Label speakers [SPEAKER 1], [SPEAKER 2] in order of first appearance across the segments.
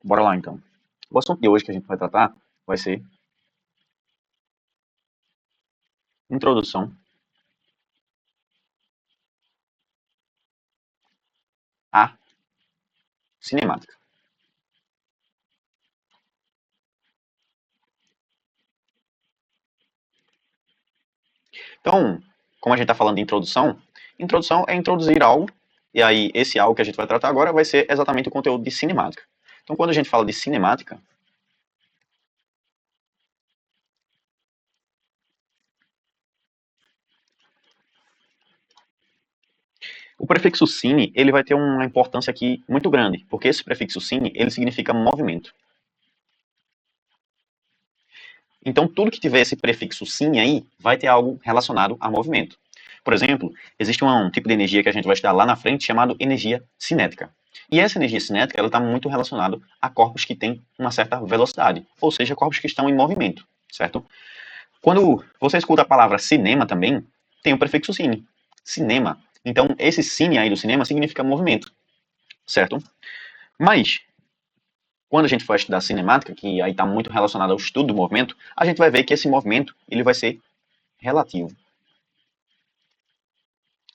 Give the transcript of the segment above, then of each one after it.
[SPEAKER 1] Bora lá então. O assunto de hoje que a gente vai tratar vai ser introdução à cinemática. Então, como a gente está falando de introdução é introduzir algo, e aí esse algo que a gente vai tratar agora vai ser exatamente o conteúdo de cinemática. Então, quando a gente fala de cinemática, o prefixo cine ele vai ter uma importância aqui muito grande, porque esse prefixo cine ele significa movimento. Então, tudo que tiver esse prefixo cine aí vai ter algo relacionado a movimento. Por exemplo, existe um tipo de energia que a gente vai estudar lá na frente chamado energia cinética. E essa energia cinética ela está muito relacionada a corpos que têm uma certa velocidade, ou seja, corpos que estão em movimento, certo? Quando você escuta a palavra cinema também, tem o prefixo cine, cinema. Então, esse cine aí do cinema significa movimento, certo? Mas, quando a gente for estudar cinemática, que aí está muito relacionado ao estudo do movimento, a gente vai ver que esse movimento ele vai ser relativo,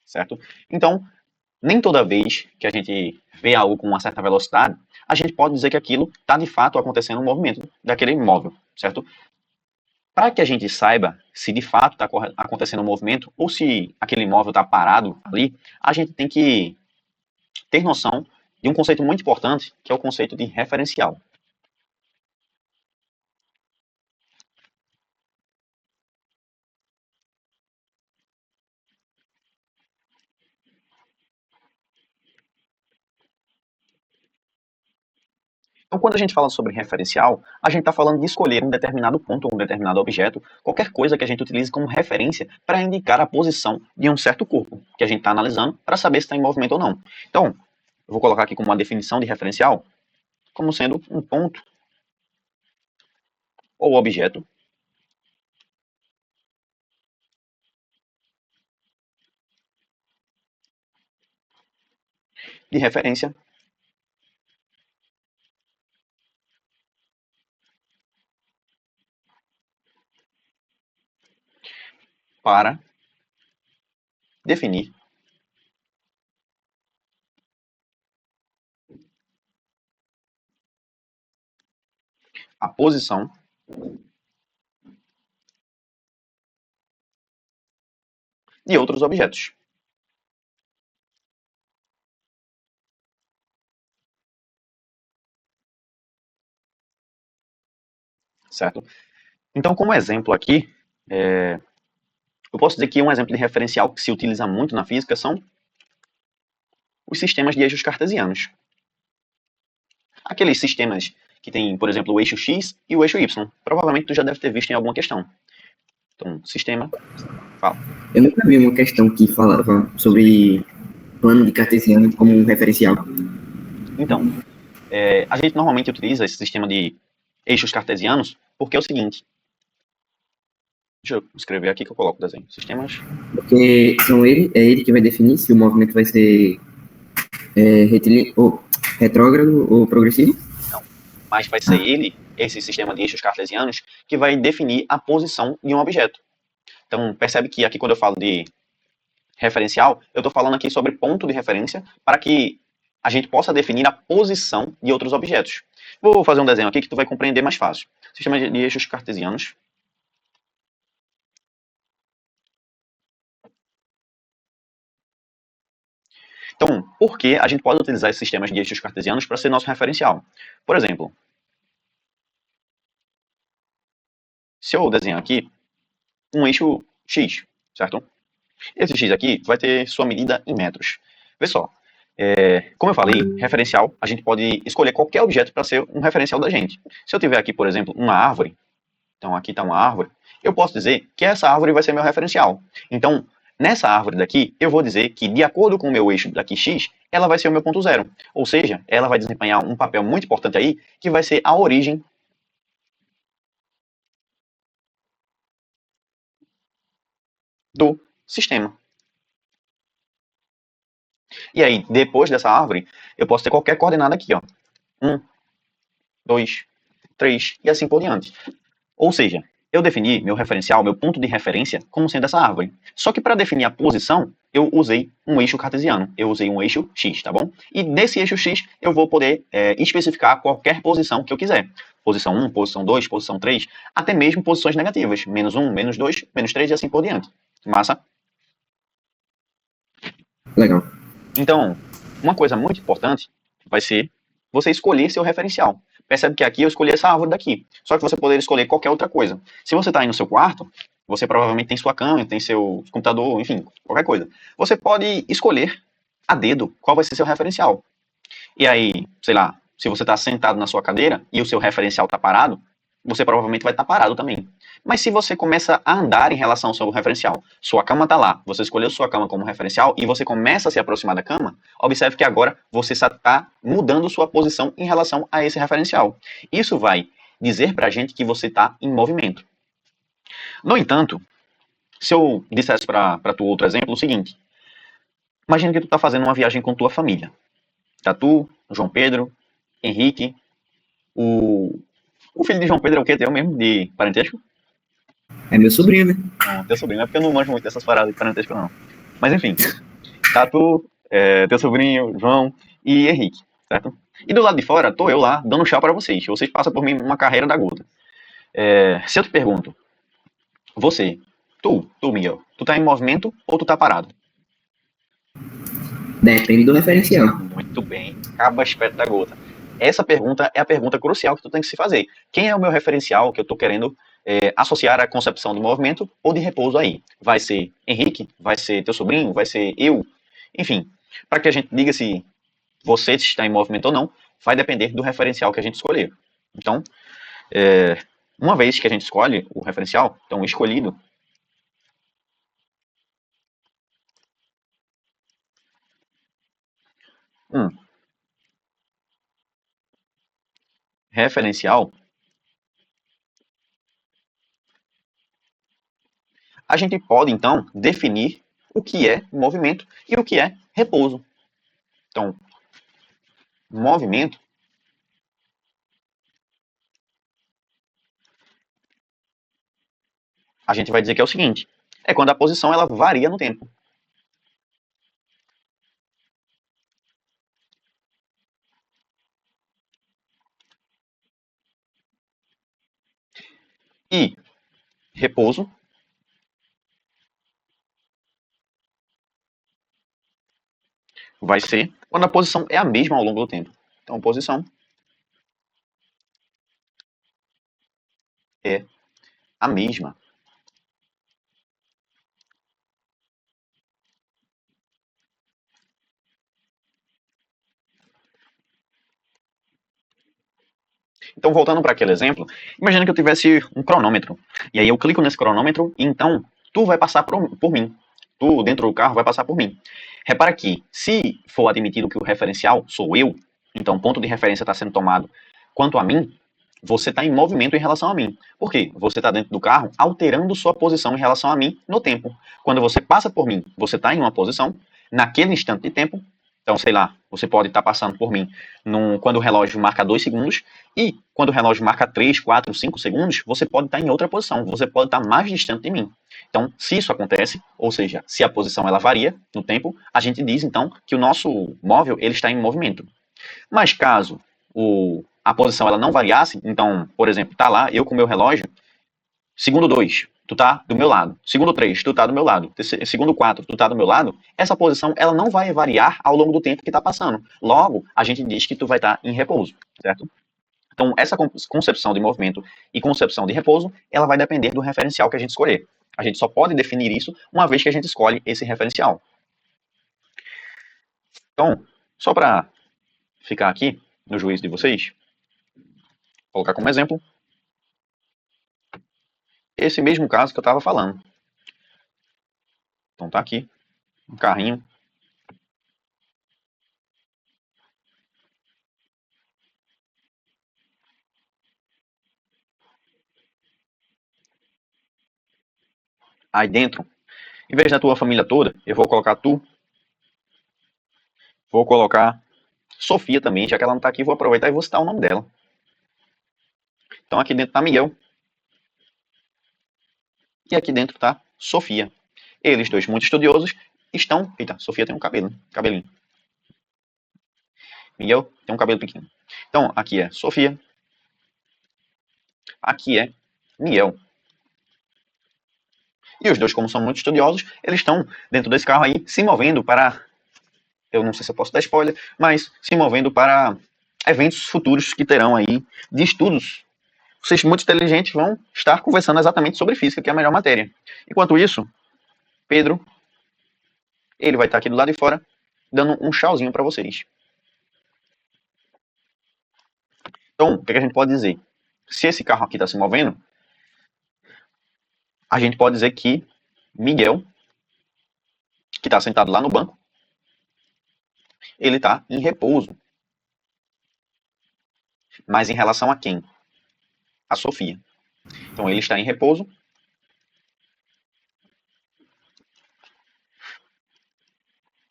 [SPEAKER 1] certo? Então, nem toda vez que a gente vê algo com uma certa velocidade, a gente pode dizer que aquilo está de fato acontecendo um movimento daquele imóvel, certo? Para que a gente saiba se de fato está acontecendo um movimento ou se aquele imóvel está parado ali, a gente tem que ter noção de um conceito muito importante, que é o conceito de referencial. Então, quando a gente fala sobre referencial, a gente está falando de escolher um determinado ponto ou um determinado objeto, qualquer coisa que a gente utilize como referência para indicar a posição de um certo corpo que a gente está analisando para saber se está em movimento ou não. Então, eu vou colocar aqui como uma definição de referencial, como sendo um ponto ou objeto de referência para definir a posição de outros objetos, certo? Então, como exemplo aqui, eu posso dizer que um exemplo de referencial que se utiliza muito na física são os sistemas de eixos cartesianos. Aqueles sistemas que tem, por exemplo, o eixo X e o eixo Y. Provavelmente tu já deve ter visto em alguma questão. Então, sistema, fala.
[SPEAKER 2] Eu nunca vi uma questão que falava sobre plano de cartesiano como um referencial.
[SPEAKER 1] Então, a gente normalmente utiliza esse sistema de eixos cartesianos porque é o seguinte. Deixa eu escrever aqui que eu coloco o desenho. Sistemas.
[SPEAKER 2] Porque é ele que vai definir se o movimento vai ser ou retrógrado ou progressivo.
[SPEAKER 1] Não. Mas vai ser ele, esse sistema de eixos cartesianos, que vai definir a posição de um objeto. Então, percebe que aqui quando eu falo de referencial, eu estou falando aqui sobre ponto de referência para que a gente possa definir a posição de outros objetos. Vou fazer um desenho aqui que tu vai compreender mais fácil. Sistema de eixos cartesianos. Então, por que a gente pode utilizar esses sistemas de eixos cartesianos para ser nosso referencial? Por exemplo, se eu desenhar aqui um eixo X, certo? Esse X aqui vai ter sua medida em metros. Vê só, como eu falei, referencial, a gente pode escolher qualquer objeto para ser um referencial da gente. Se eu tiver aqui, por exemplo, uma árvore, então aqui está uma árvore, eu posso dizer que essa árvore vai ser meu referencial. Então, nessa árvore daqui, eu vou dizer que, de acordo com o meu eixo daqui x, ela vai ser o meu ponto zero. Ou seja, ela vai desempenhar um papel muito importante aí, que vai ser a origem do sistema. E aí, depois dessa árvore, eu posso ter qualquer coordenada aqui, ó. 1, 2, 3 e assim por diante. Ou seja, eu defini meu referencial, meu ponto de referência, como sendo essa árvore. Só que para definir a posição, eu usei um eixo cartesiano. Eu usei um eixo X, tá bom? E desse eixo X, eu vou poder especificar qualquer posição que eu quiser. Posição 1, posição 2, posição 3, até mesmo posições negativas. Menos 1, menos 2, menos 3 e assim por diante. Massa?
[SPEAKER 2] Legal.
[SPEAKER 1] Então, uma coisa muito importante vai ser você escolher seu referencial. Percebe que aqui eu escolhi essa árvore daqui. Só que você poderia escolher qualquer outra coisa. Se você está aí no seu quarto, você provavelmente tem sua cama, tem seu computador, enfim, qualquer coisa. Você pode escolher a dedo qual vai ser seu referencial. E aí, sei lá, se você está sentado na sua cadeira e o seu referencial está parado, você provavelmente vai estar parado também. Mas se você começa a andar em relação ao seu referencial, sua cama está lá, você escolheu sua cama como referencial e você começa a se aproximar da cama, observe que agora você está mudando sua posição em relação a esse referencial. Isso vai dizer para a gente que você está em movimento. No entanto, se eu dissesse para tu outro exemplo, o seguinte: imagina que tu está fazendo uma viagem com tua família. Tá tu, João Pedro, Henrique, o filho de João Pedro é o quê? Teu mesmo, de parentesco?
[SPEAKER 2] É meu sobrinho, né?
[SPEAKER 1] Não, teu sobrinho, é porque eu não manjo muito dessas paradas de parentesco, não. Mas enfim, tá tu, teu sobrinho, João e Henrique, certo? E do lado de fora, tô eu lá, dando chá para vocês. Vocês passam por mim uma carreira da gota. Se eu te pergunto, você, tu, Miguel, tu tá em movimento ou tu tá parado?
[SPEAKER 2] Depende do referencial.
[SPEAKER 1] Muito bem, acaba esperto da gota. Essa pergunta é a pergunta crucial que tu tem que se fazer. Quem é o meu referencial que eu tô querendo associar à concepção de movimento ou de repouso aí? Vai ser Henrique? Vai ser teu sobrinho? Vai ser eu? Enfim, para que a gente diga se você está em movimento ou não, vai depender do referencial que a gente escolher. Então, uma vez que a gente escolhe o referencial, então escolhido, referencial, a gente pode então definir o que é movimento e o que é repouso. Então, movimento, a gente vai dizer que é o seguinte: é quando a posição ela varia no tempo. E repouso vai ser quando a posição é a mesma ao longo do tempo. Então, posição é a mesma. Então, voltando para aquele exemplo, imagina que eu tivesse um cronômetro. E aí eu clico nesse cronômetro e então tu vai passar por mim. Tu, dentro do carro, vai passar por mim. Repara que, se for admitido que o referencial sou eu, então o ponto de referência está sendo tomado quanto a mim, você está em movimento em relação a mim. Por quê? Você está dentro do carro alterando sua posição em relação a mim no tempo. Quando você passa por mim, você está em uma posição, naquele instante de tempo. Então, sei lá, você pode estar passando por mim quando o relógio marca 2 segundos, e quando o relógio marca 3, 4, 5 segundos, você pode estar em outra posição, você pode estar mais distante de mim. Então, se isso acontece, ou seja, se a posição ela varia no tempo, a gente diz então que o nosso móvel ele está em movimento. Mas caso a posição ela não variasse, então, por exemplo, tá lá eu com o meu relógio, segundo 2, tu tá do meu lado. Segundo 3, tu tá do meu lado. Segundo 4, tu tá do meu lado. Essa posição ela não vai variar ao longo do tempo que tá passando. Logo, a gente diz que tu vai estar em repouso, certo? Então, essa concepção de movimento e concepção de repouso, ela vai depender do referencial que a gente escolher. A gente só pode definir isso uma vez que a gente escolhe esse referencial. Então, só para ficar aqui no juízo de vocês, vou colocar como exemplo esse mesmo caso que eu estava falando. Então tá aqui, um carrinho. Aí dentro, em vez da tua família toda, eu vou colocar tu, vou colocar Sofia também, já que ela não tá aqui, vou aproveitar e vou citar o nome dela. Então aqui dentro está Miguel. E aqui dentro está Sofia. Eles dois, muito estudiosos, estão... Eita, Sofia tem um cabelo, cabelinho. Miguel tem um cabelo pequeno. Então, aqui é Sofia. Aqui é Miguel. E os dois, como são muito estudiosos, eles estão dentro desse carro aí, se movendo para... Eu não sei se eu posso dar spoiler, mas se movendo para eventos futuros que terão aí de estudos. Vocês muito inteligentes vão estar conversando exatamente sobre física, que é a melhor matéria. Enquanto isso, Pedro, ele vai estar aqui do lado de fora, dando um tchauzinho para vocês. Então, o que a gente pode dizer? Se esse carro aqui está se movendo, a gente pode dizer que Miguel, que está sentado lá no banco, ele está em repouso. Mas em relação a quem? A Sofia. Então ele está em repouso.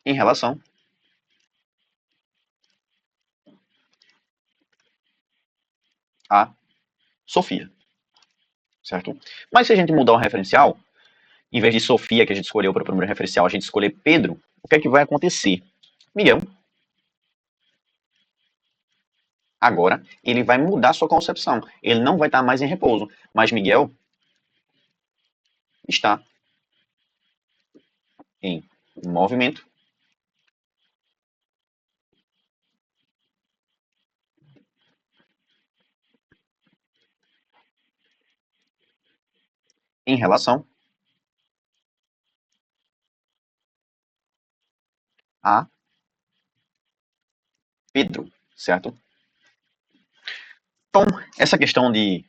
[SPEAKER 1] Em relação a Sofia. Certo? Mas se a gente mudar o referencial, em vez de Sofia, que a gente escolheu para o primeiro referencial, a gente escolher Pedro, o que é que vai acontecer? Miguel, agora, ele vai mudar sua concepção. Ele não vai estar mais em repouso. Mas Miguel está em movimento. Em relação a Pedro, certo? Então, essa questão de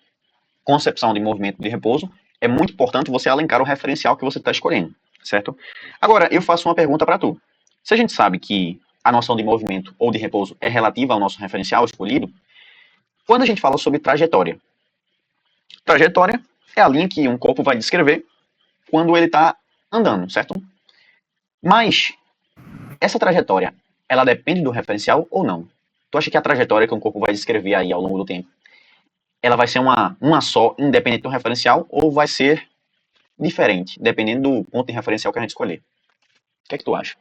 [SPEAKER 1] concepção de movimento de repouso, é muito importante você alencar o referencial que você está escolhendo, certo? Agora, eu faço uma pergunta para tu. Se a gente sabe que a noção de movimento ou de repouso é relativa ao nosso referencial escolhido, quando a gente fala sobre trajetória, trajetória é a linha que um corpo vai descrever quando ele está andando, certo? Mas essa trajetória, ela depende do referencial ou não? Tu acha que a trajetória que um corpo vai descrever aí ao longo do tempo, ela vai ser uma só, independente do referencial, ou vai ser diferente, dependendo do ponto de referencial que a gente escolher? O que é que tu acha?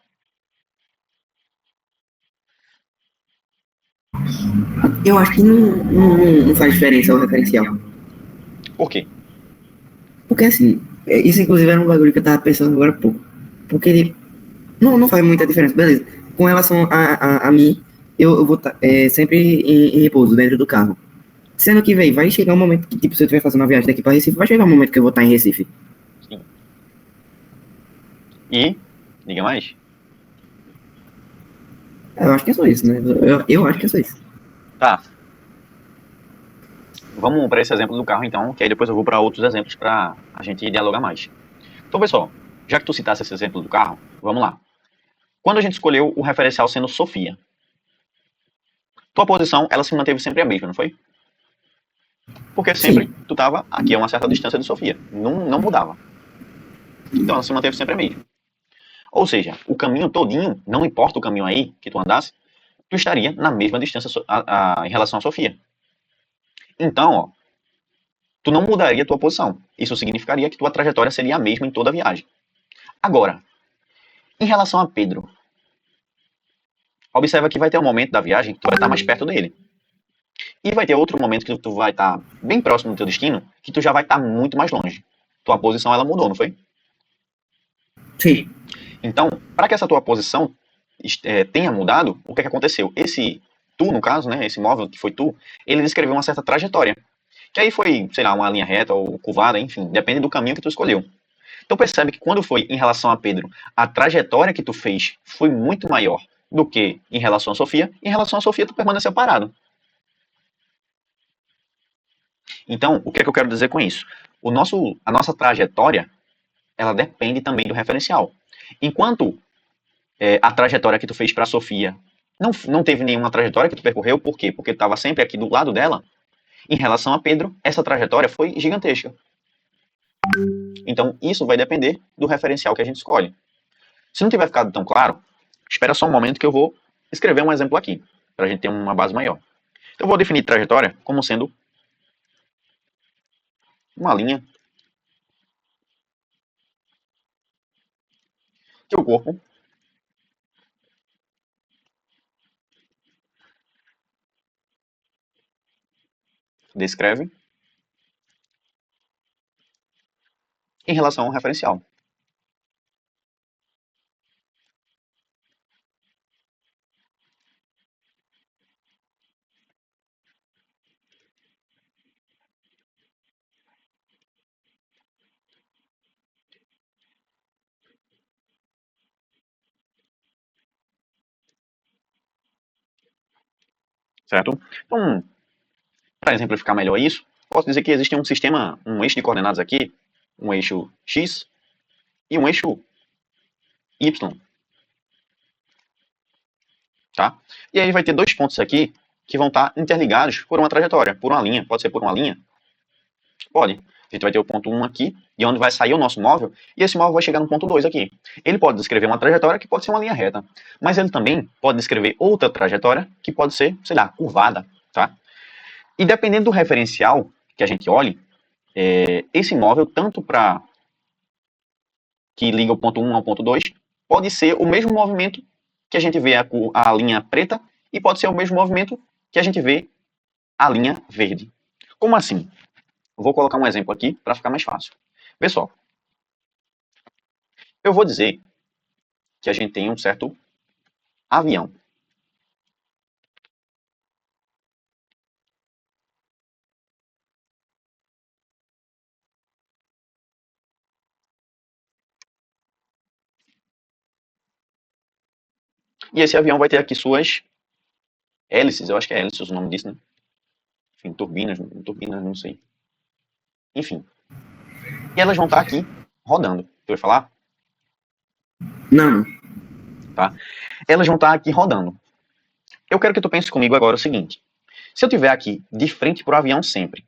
[SPEAKER 2] Eu acho que não faz diferença o referencial.
[SPEAKER 1] Por quê?
[SPEAKER 2] Porque assim, isso inclusive era um bagulho que eu tava pensando agora há pouco. Porque ele não faz muita diferença, beleza. Com relação a mim, eu vou estar sempre em repouso dentro do carro. Sendo que, velho, vai chegar um momento que, tipo, se eu estiver fazendo uma viagem daqui pra Recife, vai chegar um momento que eu vou estar em Recife.
[SPEAKER 1] Sim. E, diga mais.
[SPEAKER 2] Eu acho que é só isso, né? Eu acho que é só isso.
[SPEAKER 1] Tá. Vamos para esse exemplo do carro, então, que aí depois eu vou para outros exemplos para a gente dialogar mais. Então, pessoal, já que tu citasse esse exemplo do carro, vamos lá. Quando a gente escolheu o referencial sendo Sofia, tua posição, ela se manteve sempre a mesma, não foi? Porque sempre
[SPEAKER 2] Sim.
[SPEAKER 1] tu estava aqui a uma certa distância de Sofia. Não mudava. Então ela se manteve sempre a mesma. Ou seja, o caminho todinho, não importa o caminho aí que tu andasse, tu estaria na mesma distância em relação a Sofia. Então, ó, tu não mudaria a tua posição. Isso significaria que tua trajetória seria a mesma em toda a viagem. Agora, em relação a Pedro, observa que vai ter um momento da viagem que tu vai estar mais perto dele. E vai ter outro momento que tu vai estar bem próximo do teu destino, que tu já vai estar muito mais longe. Tua posição, ela mudou, não foi?
[SPEAKER 2] Sim.
[SPEAKER 1] Então, para que essa tua posição tenha mudado, o que é que aconteceu? Esse tu, no caso, né, esse móvel que foi tu, ele descreveu uma certa trajetória. Que aí foi, sei lá, uma linha reta ou curvada, enfim, depende do caminho que tu escolheu. Então percebe que quando foi em relação a Pedro, a trajetória que tu fez foi muito maior do que em relação a Sofia. Em relação a Sofia, tu permaneceu parado. Então, o que é que eu quero dizer com isso? A nossa trajetória, ela depende também do referencial. Enquanto a trajetória que tu fez para a Sofia não teve nenhuma trajetória que tu percorreu, por quê? Porque tu estava sempre aqui do lado dela. Em relação a Pedro, essa trajetória foi gigantesca. Então, isso vai depender do referencial que a gente escolhe. Se não tiver ficado tão claro, espera só um momento que eu vou escrever um exemplo aqui, para a gente ter uma base maior. Então, eu vou definir trajetória como sendo uma linha que o corpo descreve em relação ao referencial. Certo? Então, para exemplificar melhor isso, posso dizer que existe um sistema, um eixo de coordenadas aqui, um eixo x e um eixo y, tá? E aí vai ter dois pontos aqui que vão estar interligados por uma trajetória, por uma linha. Pode ser por uma linha? Pode. A gente vai ter o ponto 1 aqui, de onde vai sair o nosso móvel, e esse móvel vai chegar no ponto 2 aqui. Ele pode descrever uma trajetória que pode ser uma linha reta, mas ele também pode descrever outra trajetória que pode ser, sei lá, curvada, tá? E dependendo do referencial que a gente olhe, esse móvel, tanto para que liga o ponto 1 ao ponto 2, pode ser o mesmo movimento que a gente vê a linha preta e pode ser o mesmo movimento que a gente vê a linha verde. Como assim? Eu vou colocar um exemplo aqui para ficar mais fácil. Pessoal, eu vou dizer que a gente tem um certo avião. E esse avião vai ter aqui suas hélices, eu acho que é hélices o nome disso, né? Enfim, turbinas, não sei. Enfim. E elas vão estar aqui rodando. Tu vai falar?
[SPEAKER 2] Não.
[SPEAKER 1] Tá? Elas vão estar aqui rodando. Eu quero que tu pense comigo agora o seguinte. Se eu estiver aqui de frente pro avião sempre,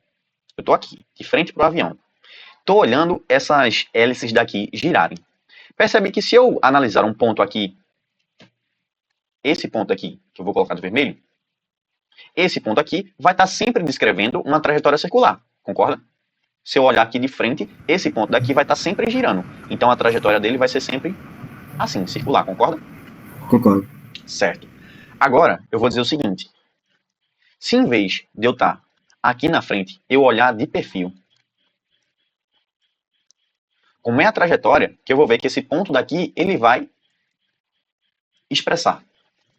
[SPEAKER 1] eu tô aqui, de frente pro avião, tô olhando essas hélices daqui girarem. Percebe que se eu analisar um ponto aqui, esse ponto aqui, que eu vou colocar de vermelho, esse ponto aqui vai estar sempre descrevendo uma trajetória circular, concorda? Se eu olhar aqui de frente, esse ponto daqui vai estar sempre girando. Então a trajetória dele vai ser sempre assim, circular, concorda?
[SPEAKER 2] Concordo.
[SPEAKER 1] Certo. Agora, eu vou dizer o seguinte. Se em vez de eu estar aqui na frente, eu olhar de perfil, como é a trajetória, que eu vou ver que esse ponto daqui, ele vai expressar.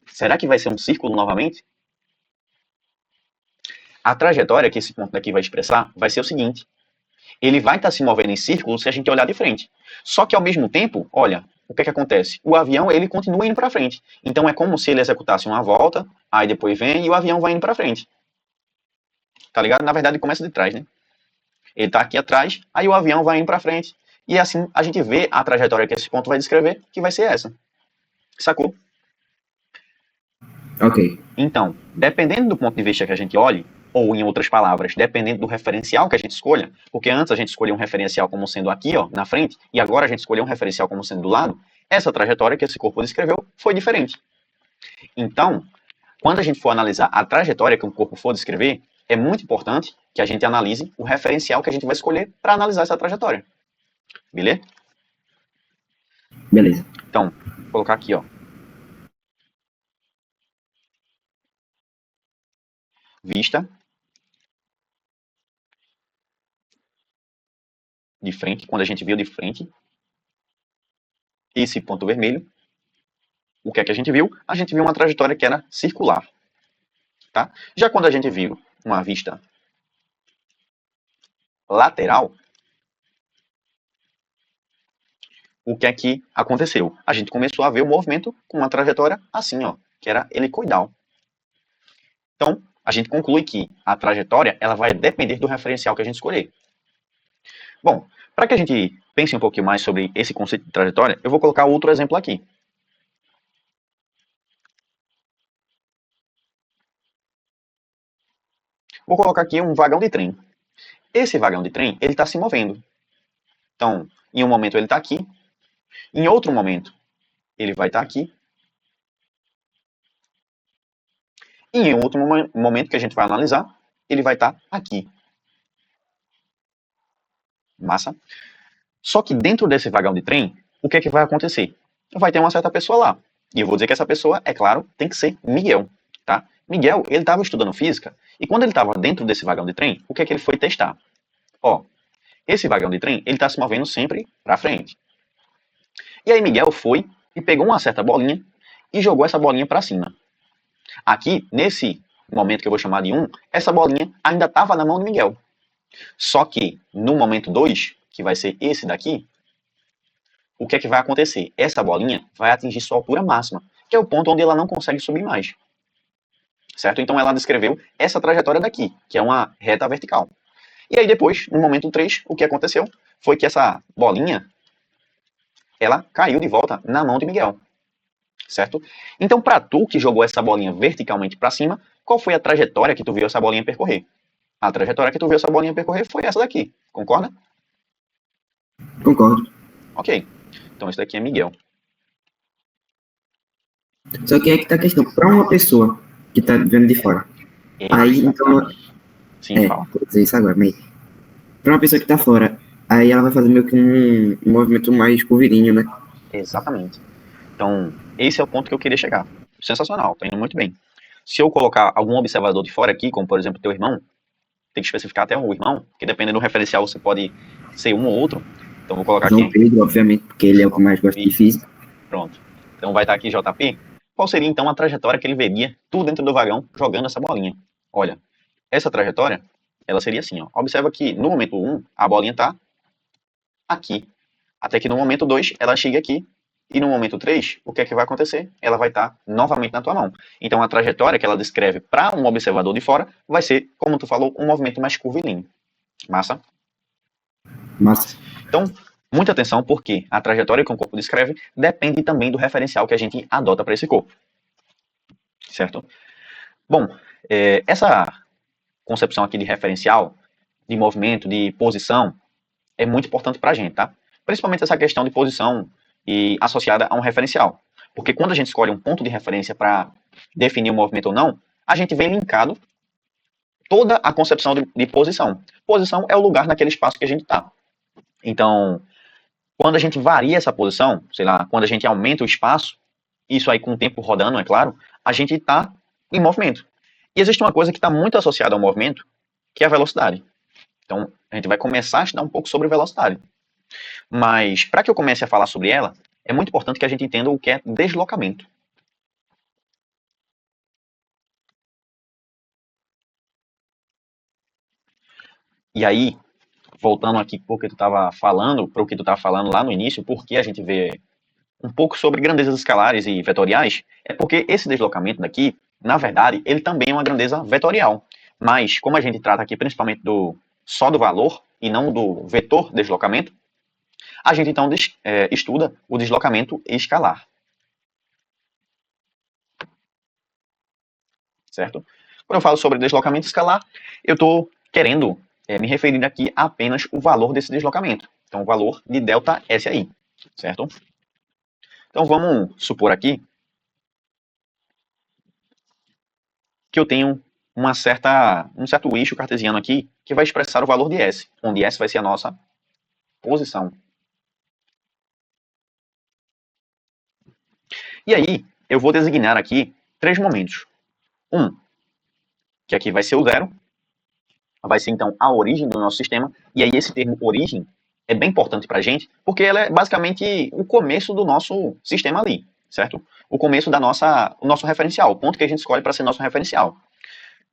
[SPEAKER 1] Será que vai ser um círculo novamente? A trajetória que esse ponto daqui vai expressar vai ser o seguinte. Ele vai estar se movendo em círculo se a gente olhar de frente. Só que ao mesmo tempo, olha, o que é que acontece? O avião, ele continua indo para frente. Então é como se ele executasse uma volta, aí depois vem e o avião vai indo para frente. Tá ligado? Na verdade, ele começa de trás, né? Ele tá aqui atrás, aí o avião vai indo para frente. E assim a gente vê a trajetória que esse ponto vai descrever, que vai ser essa. Sacou?
[SPEAKER 2] Ok.
[SPEAKER 1] Então, dependendo do ponto de vista que a gente olhe, ou em outras palavras, dependendo do referencial que a gente escolha, porque antes a gente escolheu um referencial como sendo aqui, ó, na frente, e agora a gente escolheu um referencial como sendo do lado, essa trajetória que esse corpo descreveu foi diferente. Então, quando a gente for analisar a trajetória que um corpo for descrever, é muito importante que a gente analise o referencial que a gente vai escolher para analisar essa trajetória. Beleza?
[SPEAKER 2] Beleza.
[SPEAKER 1] Então, vou colocar aqui, ó. Vista de frente, quando a gente viu de frente esse ponto vermelho, o que é que a gente viu? A gente viu uma trajetória que era circular. Tá? Já quando a gente viu uma vista lateral, o que é que aconteceu? A gente começou a ver o movimento com uma trajetória assim, ó, que era helicoidal. Então, a gente conclui que a trajetória ela vai depender do referencial que a gente escolher. Bom, para que a gente pense um pouquinho mais sobre esse conceito de trajetória, eu vou colocar outro exemplo aqui. Vou colocar aqui um vagão de trem. Esse vagão de trem, ele está se movendo. Então, em um momento ele está aqui, em outro momento ele vai estar aqui, e em outro momento que a gente vai analisar, ele vai estar aqui. Massa? Só que dentro desse vagão de trem, o que é que vai acontecer? Vai ter uma certa pessoa lá. E eu vou dizer que essa pessoa, é claro, tem que ser Miguel, tá? Miguel, ele estava estudando física, e quando ele estava dentro desse vagão de trem, o que é que ele foi testar? Ó, esse vagão de trem, ele está se movendo sempre para frente. E aí Miguel foi e pegou uma certa bolinha e jogou essa bolinha para cima. Aqui, nesse momento que eu vou chamar de 1, essa bolinha ainda estava na mão de Miguel. Só que no momento 2, que vai ser esse daqui, o que é que vai acontecer? Essa bolinha vai atingir sua altura máxima, que é o ponto onde ela não consegue subir mais. Certo? Então ela descreveu essa trajetória daqui, que é uma reta vertical. E aí depois, no momento 3, o que aconteceu foi que essa bolinha, ela caiu de volta na mão de Miguel. Certo? Então, para tu que jogou essa bolinha verticalmente para cima, qual foi a trajetória que tu viu essa bolinha percorrer? A trajetória que tu viu essa bolinha percorrer foi essa daqui. Concorda?
[SPEAKER 2] Concordo.
[SPEAKER 1] Ok. Então esse daqui é Miguel.
[SPEAKER 2] Só que é que tá a questão. Para uma pessoa que tá vendo de fora, aí então.
[SPEAKER 1] Sim, fala.
[SPEAKER 2] Vou dizer isso agora, mas. Para uma pessoa que tá fora, aí ela vai fazer meio que um movimento mais curvilíneo, né?
[SPEAKER 1] Exatamente. Então, esse é o ponto que eu queria chegar. Sensacional, tá indo muito bem. Se eu colocar algum observador de fora aqui, como por exemplo teu irmão, tem que especificar até o irmão, porque dependendo do referencial você pode ser um ou outro. Então vou colocar
[SPEAKER 2] João
[SPEAKER 1] aqui.
[SPEAKER 2] Pedro, obviamente, porque ele é o que mais gosta de física.
[SPEAKER 1] Pronto. Então vai estar aqui JP. Qual seria então a trajetória que ele veria tudo dentro do vagão jogando essa bolinha? Olha, essa trajetória, ela seria assim, ó. Observa que no momento 1, a bolinha está aqui. Até que no momento 2, ela chega aqui. E no momento 3, o que é que vai acontecer? Ela vai estar novamente na tua mão. Então a trajetória que ela descreve para um observador de fora vai ser, como tu falou, um movimento mais curvilíneo. Massa?
[SPEAKER 2] Massa.
[SPEAKER 1] Então, muita atenção, porque a trajetória que um corpo descreve depende também do referencial que a gente adota para esse corpo. Certo? Bom, essa concepção aqui de referencial, de movimento, de posição, é muito importante para a gente, tá? Principalmente essa questão de posição e associada a um referencial. Porque quando a gente escolhe um ponto de referência para definir o movimento ou não, a gente vem linkado toda a concepção de posição. Posição é o lugar naquele espaço que a gente está. Então, quando a gente varia essa posição, sei lá, quando a gente aumenta o espaço, isso aí com o tempo rodando, é claro, a gente está em movimento. E existe uma coisa que está muito associada ao movimento, que é a velocidade. Então, a gente vai começar a estudar um pouco sobre velocidade. Mas, para que eu comece a falar sobre ela, é muito importante que a gente entenda o que é deslocamento. E aí, voltando aqui porque tu estava falando, para o que tu estava falando lá no início, porque a gente vê um pouco sobre grandezas escalares e vetoriais, é porque esse deslocamento daqui, na verdade, ele também é uma grandeza vetorial. Mas, como a gente trata aqui principalmente só do valor e não do vetor deslocamento, a gente então estuda o deslocamento escalar. Certo? Quando eu falo sobre deslocamento escalar, eu estou querendo me referir aqui a apenas o valor desse deslocamento. Então, o valor de ΔSi, aí, certo? Então, vamos supor aqui que eu tenho um certo eixo cartesiano aqui que vai expressar o valor de S, onde S vai ser a nossa posição. E aí, eu vou designar aqui 3 momentos. Que aqui vai ser o zero, vai ser então a origem do nosso sistema, e aí esse termo origem é bem importante para a gente, porque ela é basicamente o começo do nosso sistema ali, certo? O começo o nosso referencial, o ponto que a gente escolhe para ser nosso referencial.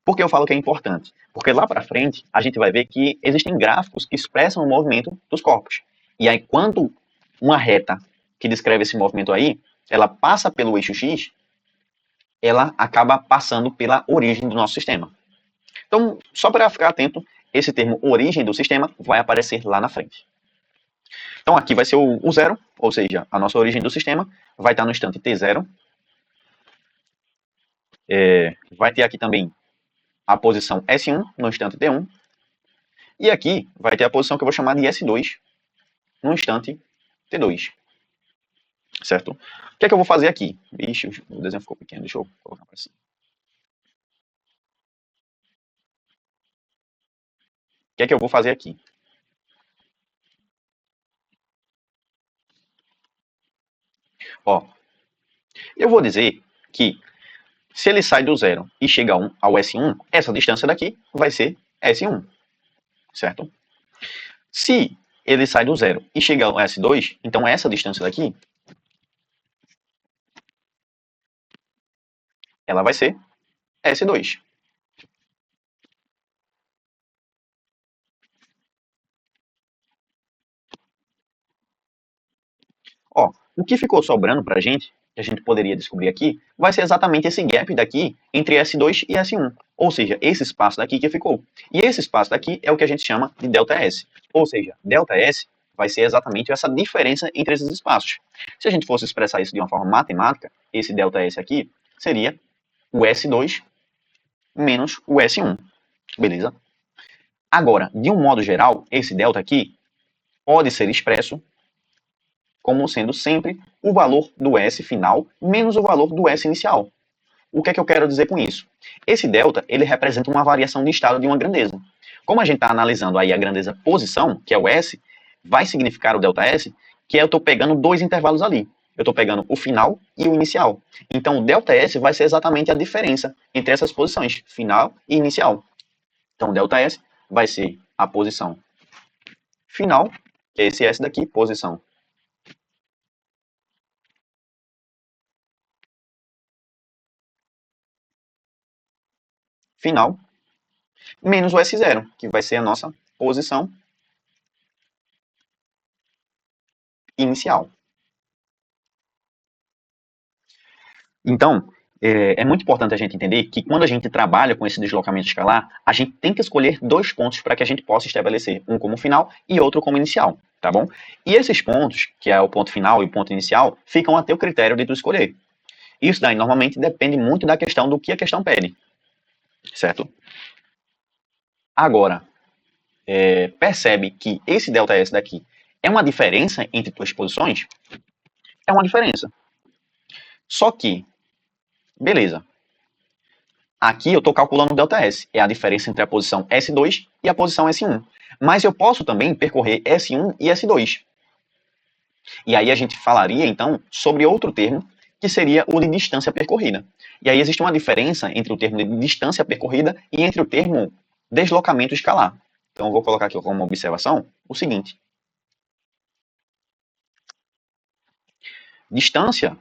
[SPEAKER 1] Por que eu falo que é importante? Porque lá para frente a gente vai ver que existem gráficos que expressam o movimento dos corpos. E aí quando uma reta que descreve esse movimento aí, ela passa pelo eixo X, ela acaba passando pela origem do nosso sistema. Então, só para ficar atento, esse termo origem do sistema vai aparecer lá na frente. Então, aqui vai ser o zero, ou seja, a nossa origem do sistema vai estar no instante t0. Vai ter aqui também a posição S1 no instante t1. E aqui vai ter a posição que eu vou chamar de S2 no instante t2. Certo? O que é que eu vou fazer aqui? Ixi, o desenho ficou pequeno, deixa eu colocar para cima. O que é que eu vou fazer aqui? Ó, eu vou dizer que se ele sai do zero e chega ao S1, essa distância daqui vai ser S1, certo? Se ele sai do zero e chega ao S2, então essa distância daqui, ela vai ser S2. Ó, o que ficou sobrando para a gente, que a gente poderia descobrir aqui, vai ser exatamente esse gap daqui entre S2 e S1. Ou seja, esse espaço daqui que ficou. E esse espaço daqui é o que a gente chama de ΔS. Ou seja, ΔS vai ser exatamente essa diferença entre esses espaços. Se a gente fosse expressar isso de uma forma matemática, esse ΔS aqui seria o S2 menos o S1. Beleza? Agora, de um modo geral, esse delta aqui pode ser expresso como sendo sempre o valor do S final menos o valor do S inicial. O que é que eu quero dizer com isso? Esse delta, ele representa uma variação de estado de uma grandeza. Como a gente está analisando aí a grandeza posição, que é o S, vai significar o delta S, que eu estou pegando dois intervalos ali. Eu estou pegando o final e o inicial. Então, o delta S vai ser exatamente a diferença entre essas posições, final e inicial. Então, o delta S vai ser a posição final, que é esse S daqui, posição final, menos o S0, que vai ser a nossa posição inicial. Então, é muito importante a gente entender que quando a gente trabalha com esse deslocamento escalar, a gente tem que escolher dois pontos para que a gente possa estabelecer um como final e outro como inicial, tá bom? E esses pontos, que é o ponto final e o ponto inicial, ficam a teu critério de tu escolher. Isso daí normalmente depende muito da questão do que a questão pede, certo? Agora, percebe que esse ΔS daqui é uma diferença entre tuas posições? É uma diferença. Só que, beleza, aqui eu estou calculando o ΔS, é a diferença entre a posição S2 e a posição S1. Mas eu posso também percorrer S1 e S2. E aí a gente falaria, então, sobre outro termo, que seria o de distância percorrida. E aí existe uma diferença entre o termo de distância percorrida e entre o termo deslocamento escalar. Então eu vou colocar aqui como observação o seguinte. Distância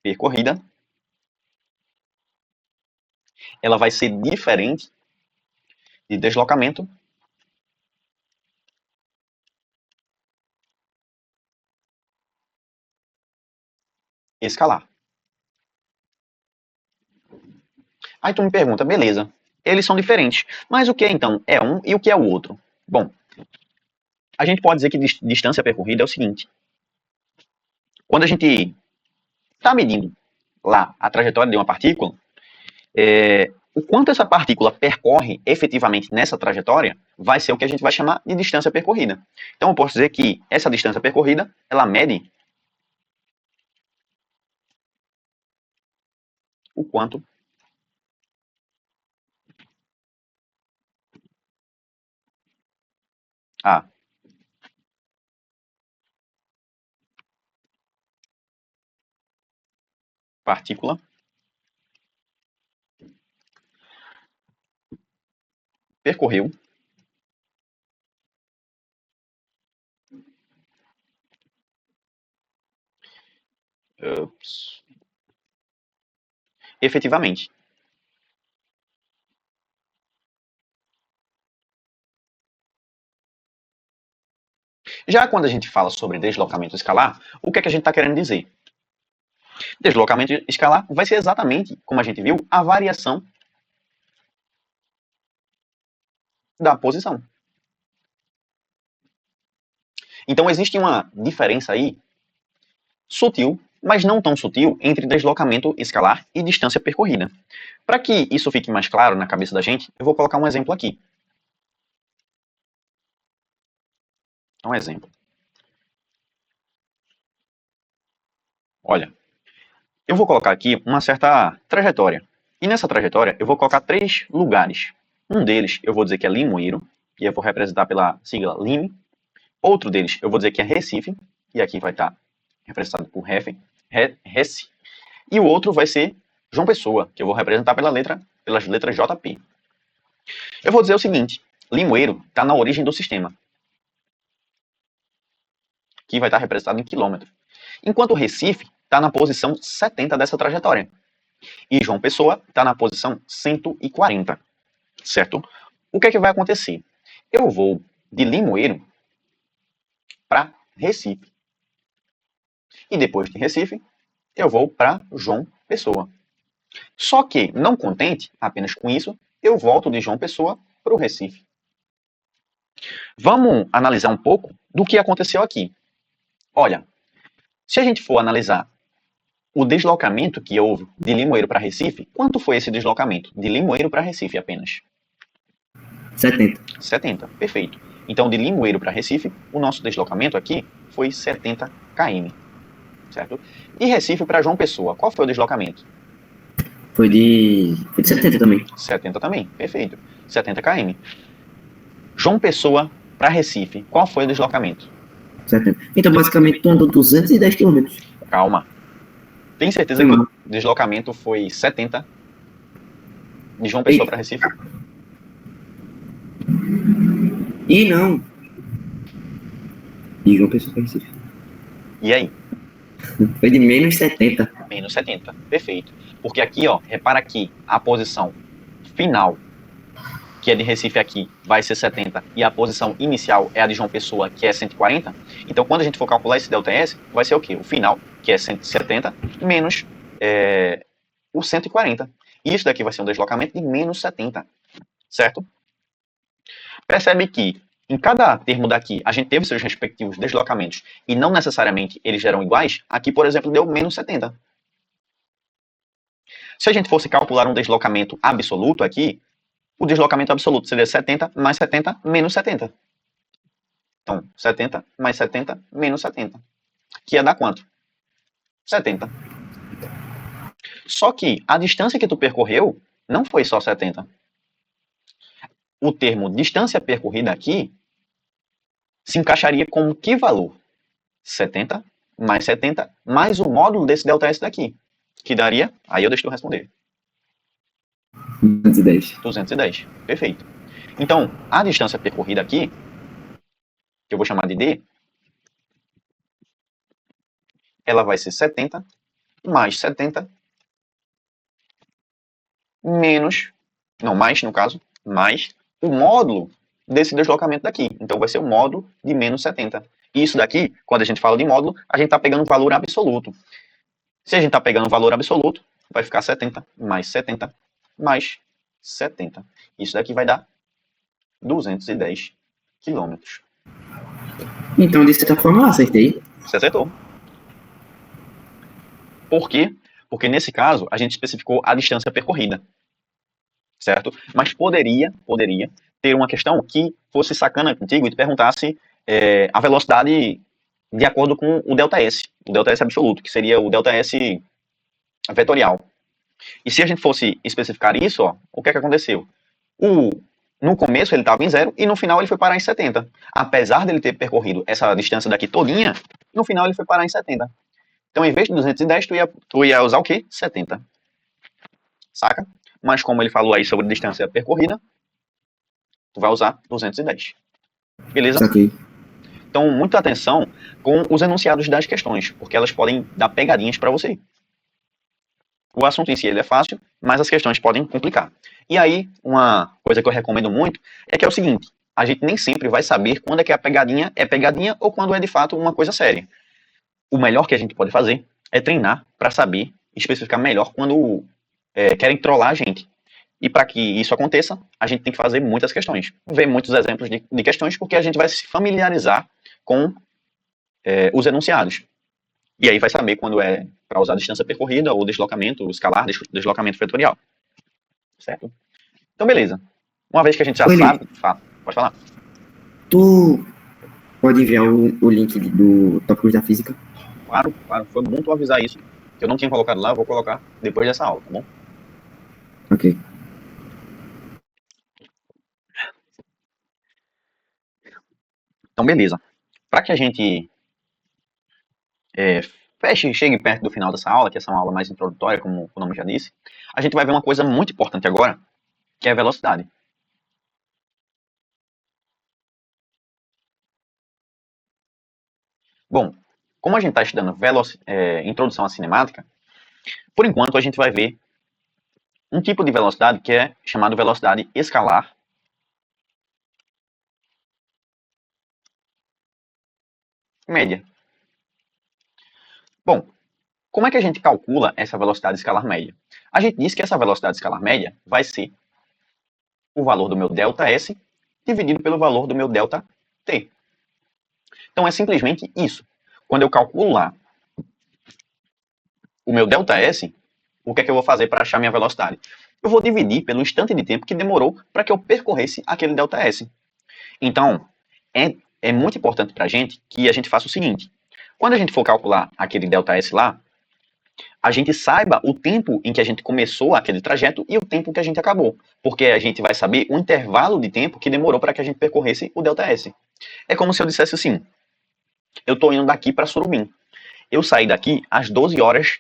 [SPEAKER 1] percorrida, ela vai ser diferente de deslocamento escalar. Aí tu me pergunta, beleza, eles são diferentes, mas o que então é um e o que é o outro? Bom, a gente pode dizer que distância percorrida é o seguinte, quando a gente está medindo lá a trajetória de uma partícula, o quanto essa partícula percorre efetivamente nessa trajetória vai ser o que a gente vai chamar de distância percorrida. Então eu posso dizer que essa distância percorrida, ela mede o quanto a partícula percorreu efetivamente. Já quando a gente fala sobre deslocamento escalar, o que é que a gente está querendo dizer? Deslocamento escalar vai ser exatamente, como a gente viu, a variação da posição. Então existe uma diferença aí sutil, mas não tão sutil, entre deslocamento escalar e distância percorrida. Para que isso fique mais claro na cabeça da gente, eu vou colocar um exemplo aqui. Um exemplo. Olha, eu vou colocar aqui uma certa trajetória. E nessa trajetória, eu vou colocar 3 lugares. Um deles, eu vou dizer que é Limoeiro, e eu vou representar pela sigla LIME. Outro deles, eu vou dizer que é Recife, e aqui vai estar representado por Reci. E o outro vai ser João Pessoa, que eu vou representar pelas letras JP. Eu vou dizer o seguinte, Limoeiro está na origem do sistema, que vai estar representado em quilômetro. Enquanto Recife está na posição 70 dessa trajetória. E João Pessoa está na posição 140, certo? O que é que vai acontecer? Eu vou de Limoeiro para Recife. E depois de Recife, eu vou para João Pessoa. Só que, não contente apenas com isso, eu volto de João Pessoa para o Recife. Vamos analisar um pouco do que aconteceu aqui. Olha, se a gente for analisar o deslocamento que houve de Limoeiro para Recife, quanto foi esse deslocamento? De Limoeiro para Recife apenas?
[SPEAKER 2] 70.
[SPEAKER 1] 70, perfeito. Então, de Limoeiro para Recife, o nosso deslocamento aqui foi 70 km, certo? E Recife para João Pessoa, qual foi o deslocamento?
[SPEAKER 2] Foi de 70 também.
[SPEAKER 1] 70 também, perfeito. 70 km. João Pessoa para Recife, qual foi o deslocamento?
[SPEAKER 2] 70. Então, basicamente, tu andou 210 km.
[SPEAKER 1] Calma. Tem certeza que o deslocamento foi 70 de João Pessoa para Recife?
[SPEAKER 2] E não. E João Pessoa para Recife.
[SPEAKER 1] E aí?
[SPEAKER 2] Foi de menos 70.
[SPEAKER 1] Menos 70, perfeito. Porque aqui, ó, repara que a posição final, que é de Recife aqui, vai ser 70, e a posição inicial é a de João Pessoa, que é 140. Então, quando a gente for calcular esse ΔS, vai ser o quê? O final, que é 170, menos o 140. E isso daqui vai ser um deslocamento de menos 70, certo? Percebe que em cada termo daqui, a gente teve seus respectivos deslocamentos e não necessariamente eles eram iguais. Aqui, por exemplo, deu menos 70. Se a gente fosse calcular um deslocamento absoluto aqui, o deslocamento absoluto seria 70 mais 70 menos 70. Então, 70 mais 70 menos 70. Que ia dar quanto? 70. Só que a distância que tu percorreu não foi só 70. O termo distância percorrida aqui se encaixaria como que valor? 70 mais o módulo desse ΔS daqui. Que daria, aí eu deixo tu responder.
[SPEAKER 2] 210.
[SPEAKER 1] 210, perfeito. Então, a distância percorrida aqui, que eu vou chamar de D, ela vai ser 70 mais 70 menos, não, mais no caso, mais o módulo desse deslocamento daqui. Então, vai ser o módulo de menos 70. E isso daqui, quando a gente fala de módulo, a gente está pegando um valor absoluto. Se a gente está pegando um valor absoluto, vai ficar 70 mais 70 mais 70. Isso daqui vai dar 210 quilômetros.
[SPEAKER 2] Então, de certa forma, eu acertei.
[SPEAKER 1] Você acertou. Por quê? Porque nesse caso, a gente especificou a distância percorrida. Certo? Mas poderia ter uma questão que fosse sacana contigo e te perguntasse a velocidade de acordo com o ΔS absoluto, que seria o ΔS vetorial. E se a gente fosse especificar isso, ó, o que é que aconteceu? No começo ele estava em 0 e no final ele foi parar em 70. Apesar dele ter percorrido essa distância daqui todinha, no final ele foi parar em 70. Então, em vez de 210, tu ia usar o quê? 70. Saca? Mas como ele falou aí sobre distância percorrida, tu vai usar 210. Beleza?
[SPEAKER 2] Ok.
[SPEAKER 1] Então, muita atenção com os enunciados das questões, porque elas podem dar pegadinhas para você. O assunto em si ele é fácil, mas as questões podem complicar. E aí, uma coisa que eu recomendo muito é que é o seguinte, a gente nem sempre vai saber quando é que a pegadinha é pegadinha ou quando é de fato uma coisa séria. O melhor que a gente pode fazer é treinar para saber especificar melhor quando querem trollar a gente. E para que isso aconteça, a gente tem que fazer muitas questões. Ver muitos exemplos de questões, porque a gente vai se familiarizar com os enunciados. E aí vai saber quando é para usar distância percorrida, ou deslocamento escalar, deslocamento vetorial. Certo? Então, beleza. Uma vez que a gente já sabe... Pode falar.
[SPEAKER 2] Tu pode enviar o link do Tópicos da Física?
[SPEAKER 1] Claro. Foi bom tu avisar isso. Eu não tinha colocado lá, eu vou colocar depois dessa aula, tá bom?
[SPEAKER 2] Ok.
[SPEAKER 1] Então, beleza. Para que a gente feche e chegue perto do final dessa aula, que essa é uma aula mais introdutória, como o nome já disse, a gente vai ver uma coisa muito importante agora, que é a velocidade. Bom, como a gente está estudando introdução à cinemática, por enquanto a gente vai ver um tipo de velocidade que é chamado velocidade escalar média. Bom, como é que a gente calcula essa velocidade escalar média? A gente diz que essa velocidade escalar média vai ser o valor do meu ΔS dividido pelo valor do meu ΔT. Então é simplesmente isso. Quando eu calculo lá o meu ΔS, o que é que eu vou fazer para achar minha velocidade? Eu vou dividir pelo instante de tempo que demorou para que eu percorresse aquele ΔS. Então, é muito importante para a gente que a gente faça o seguinte. Quando a gente for calcular aquele ΔS lá, a gente saiba o tempo em que a gente começou aquele trajeto e o tempo que a gente acabou. Porque a gente vai saber o intervalo de tempo que demorou para que a gente percorresse o ΔS. É como se eu dissesse assim, eu estou indo daqui para Surubim. Eu saí daqui às 12 horas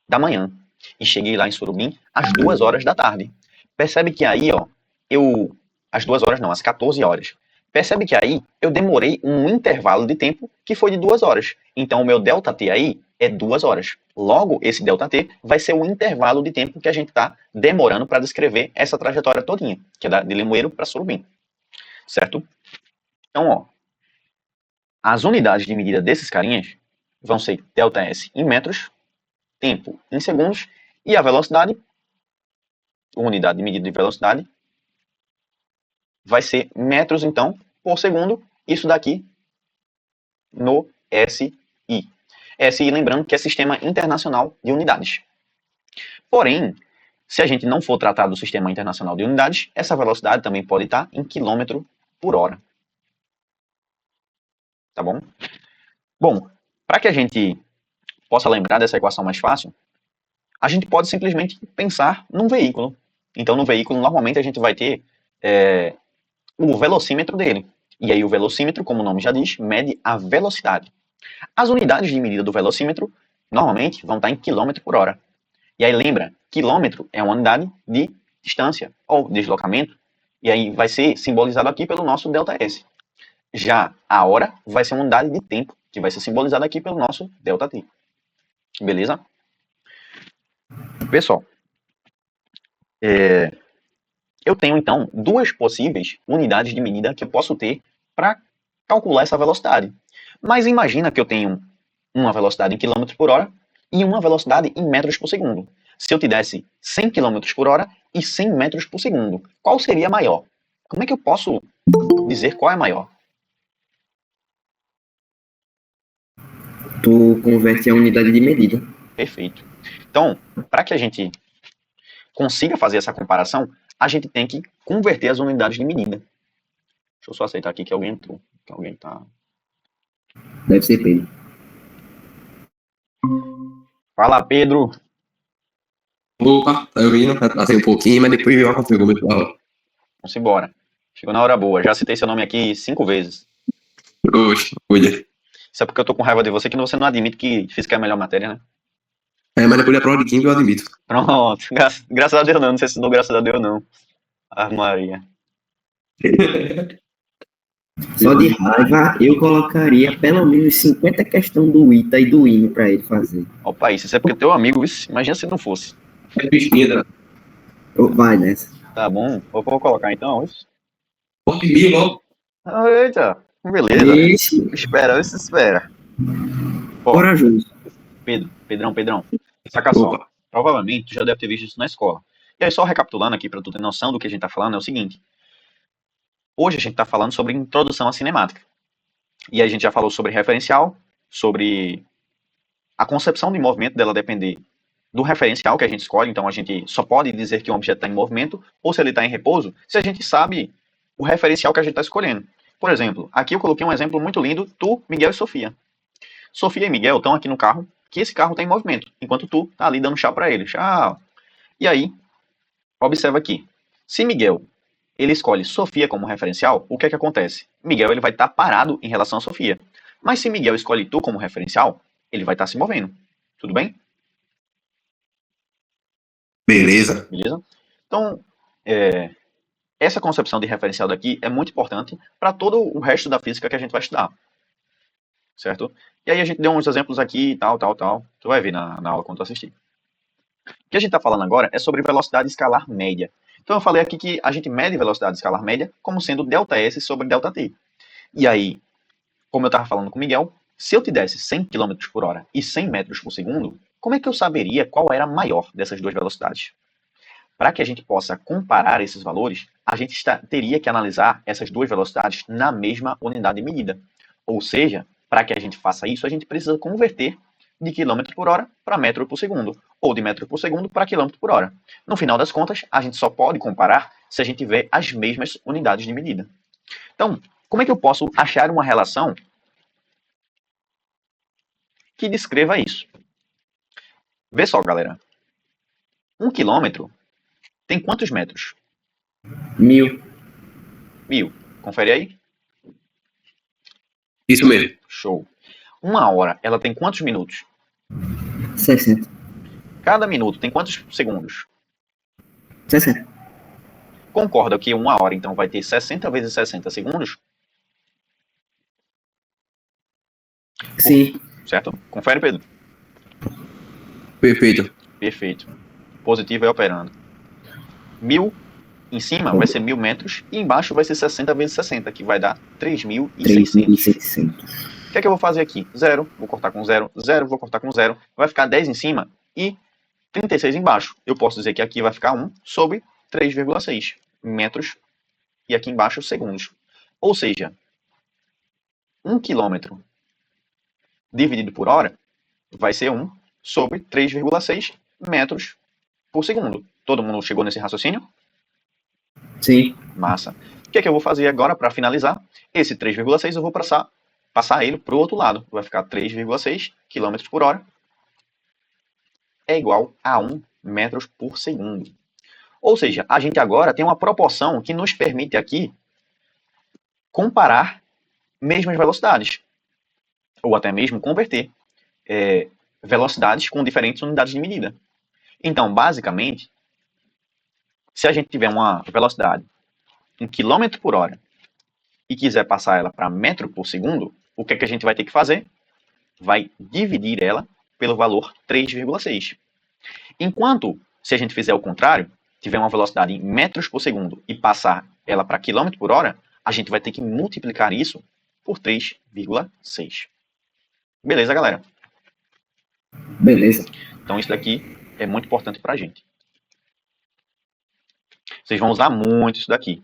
[SPEAKER 1] da manhã e cheguei lá em Surubim às 2 horas da tarde. Percebe que aí, ó, às 2 horas não, às 14 horas. Percebe que aí eu demorei um intervalo de tempo que foi de 2 horas. Então o meu ΔT aí é 2 horas. Logo, esse ΔT vai ser o intervalo de tempo que a gente está demorando para descrever essa trajetória todinha, que é de Limoeiro para Surubim. Certo? Então, ó, as unidades de medida desses carinhas vão ser ΔS em metros, tempo em segundos, e a velocidade, unidade de medida de velocidade, vai ser metros, então, por segundo, isso daqui no SI. SI, lembrando que é Sistema Internacional de Unidades. Porém, se a gente não for tratar do Sistema Internacional de Unidades, essa velocidade também pode estar em quilômetro por hora. Tá bom? Bom, para que a gente possa lembrar dessa equação mais fácil, a gente pode simplesmente pensar num veículo. Então, no veículo, normalmente a gente vai ter o velocímetro dele. E aí o velocímetro, como o nome já diz, mede a velocidade. As unidades de medida do velocímetro, normalmente, vão estar em quilômetro por hora. E aí lembra, quilômetro é uma unidade de distância, ou deslocamento, e aí vai ser simbolizado aqui pelo nosso ΔS. Já a hora vai ser uma unidade de tempo, que vai ser simbolizada aqui pelo nosso ΔT. Beleza? Pessoal, eu tenho então duas possíveis unidades de medida que eu posso ter para calcular essa velocidade. Mas imagina que eu tenho uma velocidade em km por hora e uma velocidade em metros por segundo. Se eu te desse 100 km por hora e 100 metros por segundo, qual seria maior? Como é que eu posso dizer qual é maior?
[SPEAKER 2] Tu converte a unidade de medida.
[SPEAKER 1] Perfeito. Então, para que a gente consiga fazer essa comparação, a gente tem que converter as unidades de medida. Deixa eu só aceitar aqui que alguém entrou. Que alguém tá...
[SPEAKER 2] Deve ser Pedro.
[SPEAKER 1] Fala, Pedro.
[SPEAKER 3] Opa, tá ouvindo? Passei um pouquinho, mas depois eu configuro muito da hora.
[SPEAKER 1] Vamos embora. Chegou na hora boa. Já citei seu nome aqui 5 vezes.
[SPEAKER 3] Oxe, cuida.
[SPEAKER 1] Isso é porque eu tô com raiva de você que você não admite que física é a melhor matéria, né?
[SPEAKER 3] Mas depois da prova de química eu admito.
[SPEAKER 1] Pronto. Graças a Deus não. Não sei se dou graças a Deus não. Ah, Maria.
[SPEAKER 2] Só de raiva, eu colocaria pelo menos 50 questões do ITA e do INE para ele fazer.
[SPEAKER 1] Opa, isso é porque é teu amigo, isso. Imagina se não fosse.
[SPEAKER 3] É bichinha,
[SPEAKER 2] Vai nessa.
[SPEAKER 1] Tá bom. Vou colocar então isso.
[SPEAKER 3] pode vir logo.
[SPEAKER 1] Eita. Beleza.
[SPEAKER 2] Esse,
[SPEAKER 1] Espera, isso espera. Ó,
[SPEAKER 2] corajoso.
[SPEAKER 1] Pedrão. Saca só.
[SPEAKER 3] Opa.
[SPEAKER 1] Provavelmente tu já deve ter visto isso na escola. E aí, só recapitulando aqui pra tu ter noção do que a gente tá falando, é o seguinte. Hoje a gente tá falando sobre introdução à cinemática. E aí a gente já falou sobre referencial, sobre a concepção de movimento dela depender do referencial que a gente escolhe. Então a gente só pode dizer que um objeto está em movimento ou se ele está em repouso se a gente sabe o referencial que a gente está escolhendo. Por exemplo, aqui eu coloquei um exemplo muito lindo, tu, Miguel e Sofia. Sofia e Miguel estão aqui no carro, que esse carro está em movimento, enquanto tu tá ali dando tchau para ele. Tchau. E aí, observa aqui. Se Miguel ele escolhe Sofia como referencial, o que é que acontece? Miguel ele vai estar parado em relação a Sofia. Mas se Miguel escolhe tu como referencial, ele vai estar se movendo. Tudo bem?
[SPEAKER 3] Beleza.
[SPEAKER 1] Beleza? Então, essa concepção de referencial daqui é muito importante para todo o resto da física que a gente vai estudar. Certo? E aí a gente deu uns exemplos aqui, tal. Tu vai ver na aula quando tu assistir. O que a gente está falando agora é sobre velocidade escalar média. Então eu falei aqui que a gente mede velocidade escalar média como sendo ΔS sobre ΔT. E aí, como eu estava falando com o Miguel, se eu te desse 100 km por hora e 100 metros por segundo, como é que eu saberia qual era a maior dessas duas velocidades? Para que a gente possa comparar esses valores, a gente teria que analisar essas duas velocidades na mesma unidade de medida. Ou seja, para que a gente faça isso, a gente precisa converter de quilômetro por hora para metro por segundo, ou de metro por segundo para quilômetro por hora. No final das contas, a gente só pode comparar se a gente tiver as mesmas unidades de medida. Então, como é que eu posso achar uma relação que descreva isso? Vê só, galera. 1 quilômetro tem quantos metros?
[SPEAKER 2] 1000.
[SPEAKER 1] 1000. Confere aí.
[SPEAKER 3] Isso mesmo.
[SPEAKER 1] Show. 1 hora, ela tem quantos minutos?
[SPEAKER 2] 60.
[SPEAKER 1] Cada minuto tem quantos segundos?
[SPEAKER 2] 60.
[SPEAKER 1] Concorda que 1 hora, então, vai ter 60 vezes 60 segundos?
[SPEAKER 2] Sim.
[SPEAKER 1] Certo? Confere, Pedro.
[SPEAKER 3] Perfeito.
[SPEAKER 1] Perfeito. Positivo é operando. 1000 em cima vai ser 1000 metros e embaixo vai ser 60 vezes 60, que vai dar 3600.
[SPEAKER 2] 3600.
[SPEAKER 1] O que é que eu vou fazer aqui? 0, vou cortar com 0, 0, vou cortar com 0. Vai ficar 10 em cima e 36 embaixo. Eu posso dizer que aqui vai ficar 1 sobre 3,6 metros e aqui embaixo segundos. Ou seja, 1 quilômetro dividido por hora vai ser 1 sobre 3,6 metros por segundo. Todo mundo chegou nesse raciocínio?
[SPEAKER 2] Sim.
[SPEAKER 1] Massa. O que é que eu vou fazer agora para finalizar? Esse 3,6 eu vou passar ele para o outro lado. Vai ficar 3,6 km por hora é igual a 1 metros por segundo. Ou seja, a gente agora tem uma proporção que nos permite aqui comparar mesmas velocidades. Ou até mesmo converter velocidades com diferentes unidades de medida. Então, basicamente, se a gente tiver uma velocidade em km por hora e quiser passar ela para metro por segundo, o que é que a gente vai ter que fazer? Vai dividir ela pelo valor 3,6. Enquanto, se a gente fizer o contrário, tiver uma velocidade em metros por segundo e passar ela para quilômetro por hora, a gente vai ter que multiplicar isso por 3,6. Beleza, galera?
[SPEAKER 2] Beleza.
[SPEAKER 1] Então isso daqui é muito importante para a gente. Vocês vão usar muito isso daqui.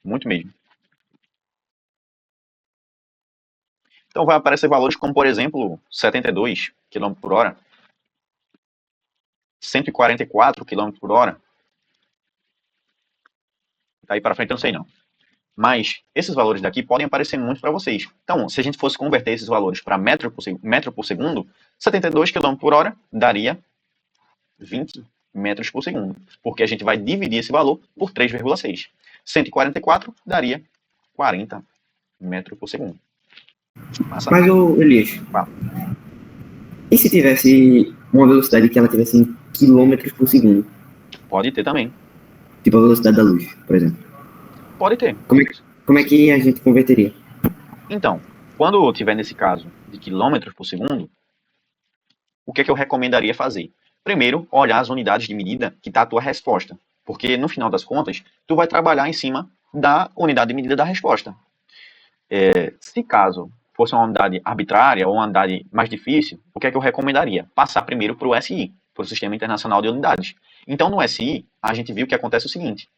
[SPEAKER 1] Muito mesmo. Então vai aparecer valores como, por exemplo, 72 km por hora, 144 km por hora. Daí para frente eu não sei não. Mas esses valores daqui podem aparecer muito para vocês. Então, se a gente fosse converter esses valores para metro por segundo, 72 km por hora daria 20 metros por segundo. Porque a gente vai dividir esse valor por 3,6. 144 daria 40 metros por segundo. Massa.
[SPEAKER 2] Mas, Elias,
[SPEAKER 1] Fala.
[SPEAKER 2] e se tivesse uma velocidade que ela tivesse em quilômetros por segundo?
[SPEAKER 1] Pode ter também.
[SPEAKER 2] Tipo a velocidade da luz, por exemplo.
[SPEAKER 1] Pode ter.
[SPEAKER 2] Como é que a gente converteria?
[SPEAKER 1] Então, quando tiver nesse caso de quilômetros por segundo, o que é que eu recomendaria fazer? Primeiro, olhar as unidades de medida que está a tua resposta. Porque, no final das contas, tu vai trabalhar em cima da unidade de medida da resposta. Se caso fosse uma unidade arbitrária ou uma unidade mais difícil, o que é que eu recomendaria? Passar primeiro para o SI, para o Sistema Internacional de Unidades. Então, no SI, a gente viu que acontece o seguinte.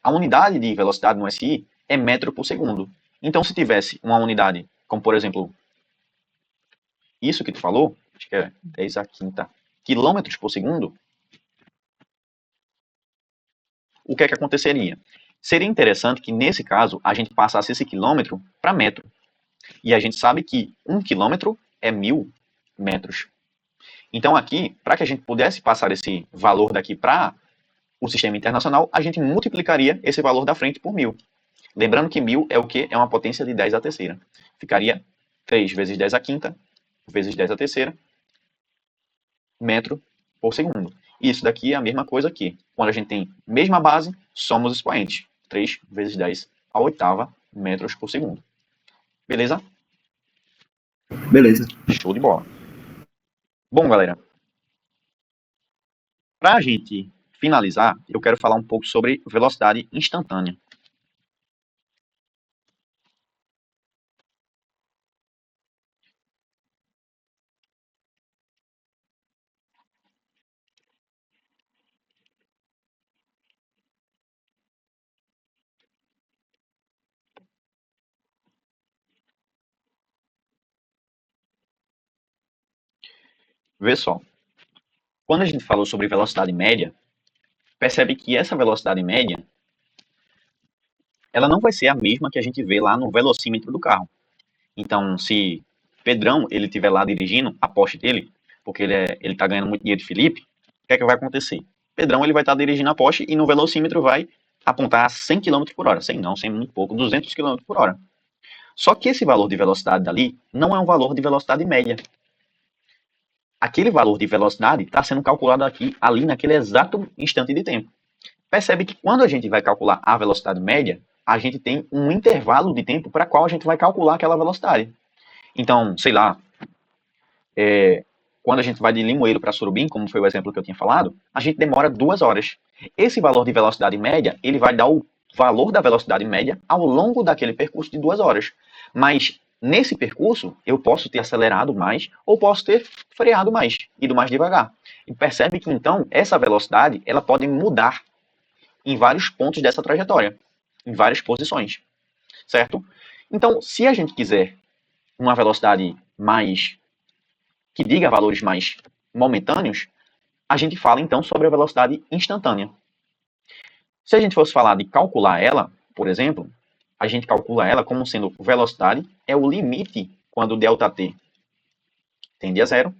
[SPEAKER 1] A unidade de velocidade no SI é metro por segundo. Então, se tivesse uma unidade, como por exemplo, isso que tu falou, acho que é 10 a quinta quilômetros por segundo, o que é que aconteceria? Seria interessante que, nesse caso, a gente passasse esse quilômetro para metro. E a gente sabe que 1 quilômetro é 1000 metros. Então, aqui, para que a gente pudesse passar esse valor daqui para o sistema internacional, a gente multiplicaria esse valor da frente por 1000. Lembrando que 1000 é o quê? É uma potência de 10 à terceira. Ficaria 3 vezes 10 à quinta, vezes 10 à terceira, metro por segundo. Isso daqui é a mesma coisa aqui. Quando a gente tem mesma base, somos expoentes. 3 vezes 10 à oitava metros por segundo. Beleza?
[SPEAKER 2] Beleza.
[SPEAKER 1] Show de bola. Bom, galera, para a gente finalizar, eu quero falar um pouco sobre velocidade instantânea. Vê só, quando a gente falou sobre velocidade média, percebe que essa velocidade média, ela não vai ser a mesma que a gente vê lá no velocímetro do carro. Então, se Pedrão, ele estiver lá dirigindo a Porsche dele, porque ele tá ganhando muito dinheiro de Felipe, o que é que vai acontecer? Pedrão, ele vai estar dirigindo a Porsche e no velocímetro vai apontar 100 km por hora. 100 não, 100 muito pouco, 200 km por hora. Só que esse valor de velocidade dali não é um valor de velocidade média. Aquele valor de velocidade está sendo calculado aqui, ali naquele exato instante de tempo. Percebe que quando a gente vai calcular a velocidade média, a gente tem um intervalo de tempo para qual a gente vai calcular aquela velocidade. Então, sei lá, quando a gente vai de Limoeiro para Surubim, como foi o exemplo que eu tinha falado, a gente demora 2 horas. Esse valor de velocidade média, ele vai dar o valor da velocidade média ao longo daquele percurso de 2 horas. Mas nesse percurso, eu posso ter acelerado mais ou posso ter freado mais, ido mais devagar. E percebe que então essa velocidade ela pode mudar em vários pontos dessa trajetória, em várias posições, certo? Então, se a gente quiser uma velocidade mais que diga valores mais momentâneos, a gente fala então sobre a velocidade instantânea. Se a gente fosse falar de calcular ela, por exemplo, a gente calcula ela como sendo velocidade é o limite quando ΔT tende a zero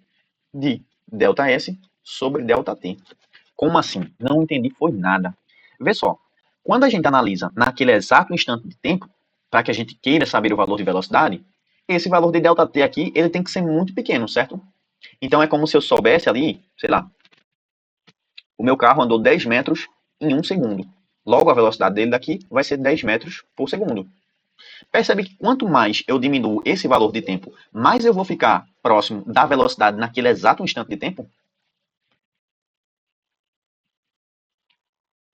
[SPEAKER 1] de ΔS sobre ΔT. Como assim? Não entendi, foi nada. Vê só, quando a gente analisa naquele exato instante de tempo, para que a gente queira saber o valor de velocidade, esse valor de ΔT aqui, ele tem que ser muito pequeno, certo? Então é como se eu soubesse ali, sei lá, o meu carro andou 10 metros em 1 segundo. Logo, a velocidade dele daqui vai ser 10 metros por segundo. Percebe que quanto mais eu diminuo esse valor de tempo, mais eu vou ficar próximo da velocidade naquele exato instante de tempo?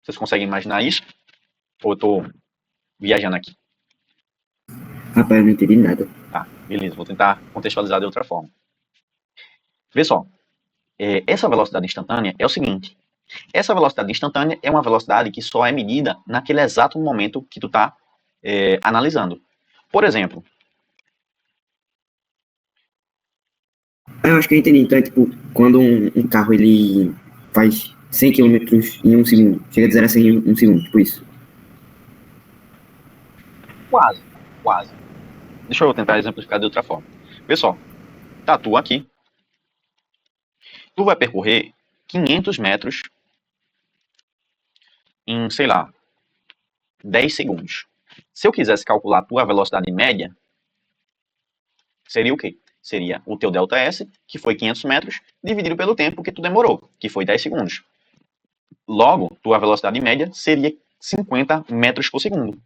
[SPEAKER 1] Vocês conseguem imaginar isso? Ou eu estou viajando aqui?
[SPEAKER 2] Rapaz, eu não entendi nada.
[SPEAKER 1] Tá, beleza. Vou tentar contextualizar de outra forma. Vê só. Essa velocidade instantânea é o seguinte. Essa velocidade instantânea é uma velocidade que só é medida naquele exato momento que tu está analisando. Por exemplo,
[SPEAKER 2] Eu acho que eu entendi. Então é tipo, quando um carro ele faz 100 quilômetros em 1 segundo, chega de 0 a 100 em 1 segundo, tipo isso.
[SPEAKER 1] quase, quase. Deixa eu tentar exemplificar de outra forma. Pessoal, tá tu aqui. Tu vai percorrer 500 metros em, sei lá, 10 segundos. Se eu quisesse calcular a tua velocidade média, seria o quê? Seria o teu ΔS, que foi 500 metros, dividido pelo tempo que tu demorou, que foi 10 segundos. Logo, tua velocidade média seria 50 metros por segundo.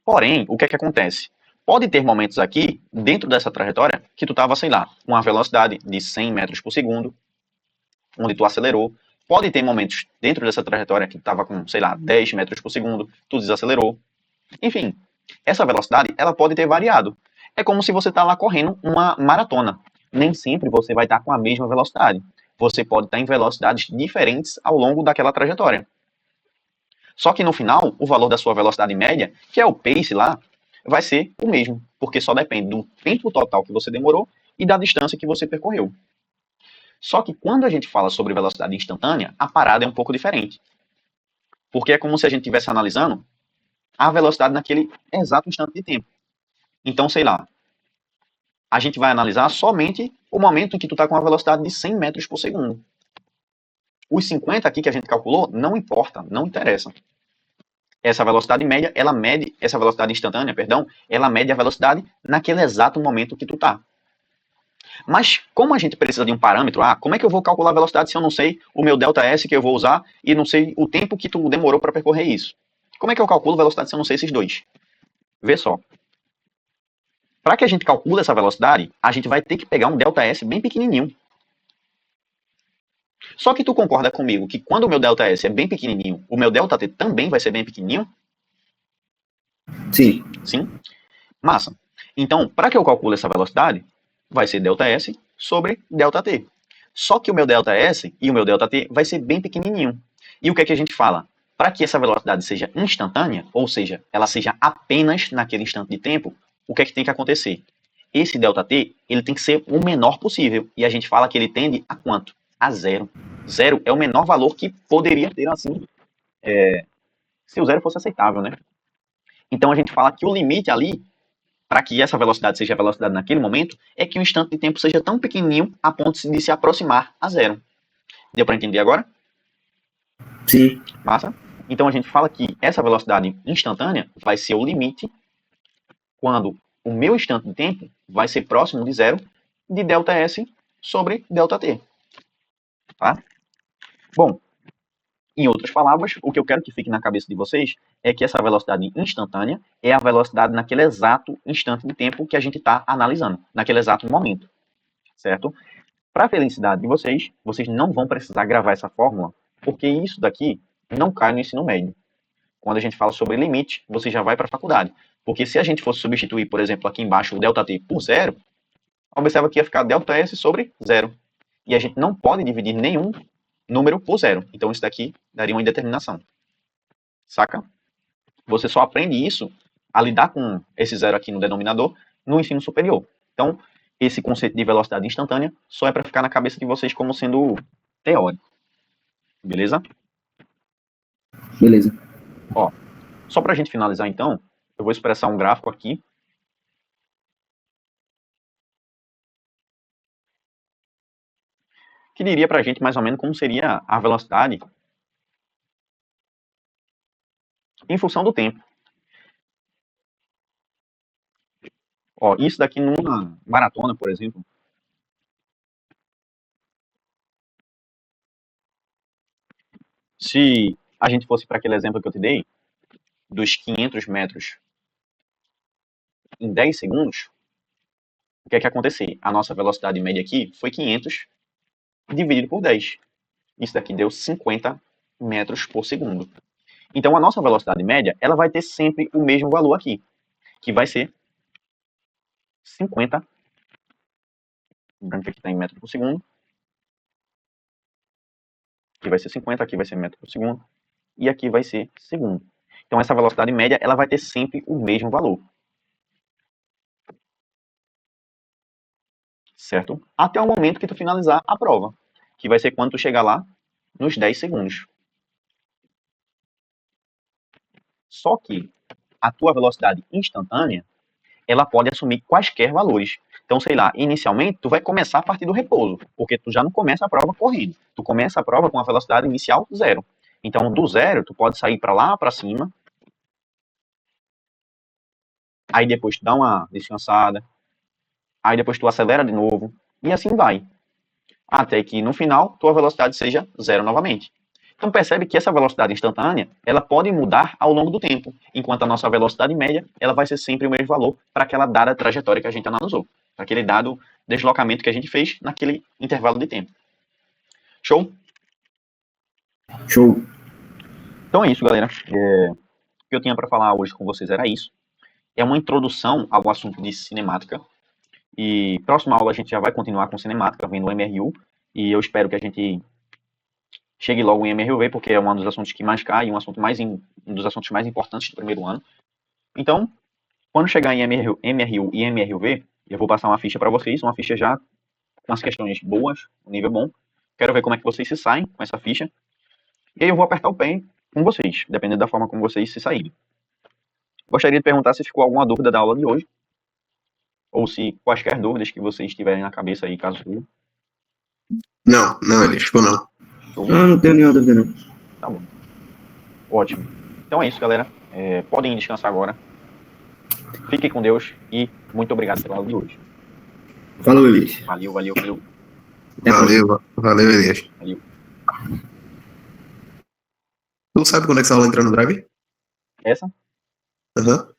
[SPEAKER 1] Porém, o que é que acontece? Pode ter momentos aqui, dentro dessa trajetória, que tu estava, sei lá, com uma velocidade de 100 metros por segundo, onde tu acelerou. Pode ter momentos dentro dessa trajetória que tu estava com, sei lá, 10 metros por segundo, tu desacelerou. Enfim, essa velocidade, ela pode ter variado. É como se você está lá correndo uma maratona. Nem sempre você vai estar com a mesma velocidade. Você pode estar em velocidades diferentes ao longo daquela trajetória. Só que no final, o valor da sua velocidade média, que é o pace lá, vai ser o mesmo, porque só depende do tempo total que você demorou e da distância que você percorreu. Só que quando a gente fala sobre velocidade instantânea, a parada é um pouco diferente. Porque é como se a gente estivesse analisando a velocidade naquele exato instante de tempo. Então, sei lá, a gente vai analisar somente o momento em que tu está com a velocidade de 100 metros por segundo. Os 50 aqui que a gente calculou não importa, não interessa. Essa velocidade média, ela mede, essa velocidade instantânea, perdão, ela mede a velocidade naquele exato momento que tu tá. Mas como a gente precisa de um parâmetro, como é que eu vou calcular a velocidade se eu não sei o meu ΔS que eu vou usar e não sei o tempo que tu demorou para percorrer isso? Como é que eu calculo a velocidade se eu não sei esses dois? Vê só. Para que a gente calcule essa velocidade, a gente vai ter que pegar um ΔS bem pequenininho. Só que tu concorda comigo que quando o meu ΔS é bem pequenininho, o meu ΔT também vai ser bem pequenininho?
[SPEAKER 2] Sim.
[SPEAKER 1] Sim? Massa. Então, para que eu calcule essa velocidade, vai ser ΔS sobre ΔT. Só que o meu ΔS e o meu ΔT vai ser bem pequenininho. E o que é que a gente fala? Para que essa velocidade seja instantânea, ou seja, ela seja apenas naquele instante de tempo, o que é que tem que acontecer? Esse ΔT, ele tem que ser o menor possível. E a gente fala que ele tende a quanto? A zero. Zero é o menor valor que poderia ter, assim, se o zero fosse aceitável, né? Então a gente fala que o limite ali, para que essa velocidade seja a velocidade naquele momento, é que o instante de tempo seja tão pequenininho a ponto de se aproximar a zero. Deu para entender agora?
[SPEAKER 2] Sim.
[SPEAKER 1] Massa? Então a gente fala que essa velocidade instantânea vai ser o limite quando o meu instante de tempo vai ser próximo de zero de ΔS sobre ΔT. Tá? Bom, em outras palavras, o que eu quero que fique na cabeça de vocês é que essa velocidade instantânea é a velocidade naquele exato instante de tempo que a gente está analisando, naquele exato momento, certo? Para a felicidade de vocês, vocês não vão precisar gravar essa fórmula, porque isso daqui não cai no ensino médio. Quando a gente fala sobre limite, você já vai para a faculdade. Porque se a gente fosse substituir, por exemplo, aqui embaixo o ΔT por zero, observa que ia ficar ΔS sobre zero. E a gente não pode dividir nenhum número por zero. Então isso daqui daria uma indeterminação. Saca? Você só aprende isso a lidar com esse zero aqui no denominador no ensino superior. Então, esse conceito de velocidade instantânea só é para ficar na cabeça de vocês como sendo teórico. Beleza?
[SPEAKER 2] Beleza.
[SPEAKER 1] Ó, só para a gente finalizar então, eu vou expressar um gráfico aqui. Que diria para a gente mais ou menos como seria a velocidade em função do tempo. Ó, isso daqui numa maratona, por exemplo. Se a gente fosse para aquele exemplo que eu te dei, dos 500 metros em 10 segundos, o que é que ia acontecer? A nossa velocidade média aqui foi 500 dividido por 10. Isso daqui deu 50 metros por segundo. Então, a nossa velocidade média, ela vai ter sempre o mesmo valor aqui, que vai ser 50, lembrando que aqui está em metro por segundo, aqui vai ser 50, aqui vai ser metro por segundo, e aqui vai ser segundo. Então, essa velocidade média, ela vai ter sempre o mesmo valor. Certo? Até o momento que tu finalizar a prova, que vai ser quando tu chegar lá nos 10 segundos. Só que a tua velocidade instantânea, ela pode assumir quaisquer valores. Então, sei lá, inicialmente tu vai começar a partir do repouso, porque tu já não começa a prova correndo. Tu começa a prova com a velocidade inicial zero. Então, do zero, tu pode sair para lá, para cima. Aí depois tu dá uma descansada. Aí depois tu acelera de novo. E assim vai. Até que no final, tua velocidade seja zero novamente. Então percebe que essa velocidade instantânea, ela pode mudar ao longo do tempo, enquanto a nossa velocidade média, ela vai ser sempre o mesmo valor para aquela dada trajetória que a gente analisou, para aquele dado deslocamento que a gente fez naquele intervalo de tempo. Show?
[SPEAKER 2] Show.
[SPEAKER 1] Então é isso, galera. O que eu tinha para falar hoje com vocês era isso. É uma introdução ao assunto de cinemática. E próxima aula a gente já vai continuar com cinemática, vendo o MRU. E eu espero que a gente chegue logo em MRUV, porque é um dos assuntos que mais cai, um dos assuntos mais importantes do primeiro ano. Então, quando chegar em MRU e MRUV, eu vou passar uma ficha para vocês, uma ficha já com as questões boas, um nível bom. Quero ver como é que vocês se saem com essa ficha. E aí eu vou apertar o pé com vocês, dependendo da forma como vocês se saírem. Gostaria de perguntar se ficou alguma dúvida da aula de hoje, ou se quaisquer dúvidas que vocês tiverem na cabeça aí, caso tenha.
[SPEAKER 3] Não, ele ficou não.
[SPEAKER 2] Não tenho nenhuma dúvida, não.
[SPEAKER 1] Tá bom. Ótimo. Então é isso, galera. Podem descansar agora. Fiquem com Deus e muito obrigado pela aula de hoje.
[SPEAKER 2] Falou, Elias.
[SPEAKER 1] Valeu, valeu, valeu.
[SPEAKER 2] Até a próxima.
[SPEAKER 3] Valeu, Elias.
[SPEAKER 1] Valeu.
[SPEAKER 3] Tu sabe quando é que essa aula entra no Drive?
[SPEAKER 1] Essa?
[SPEAKER 3] Aham.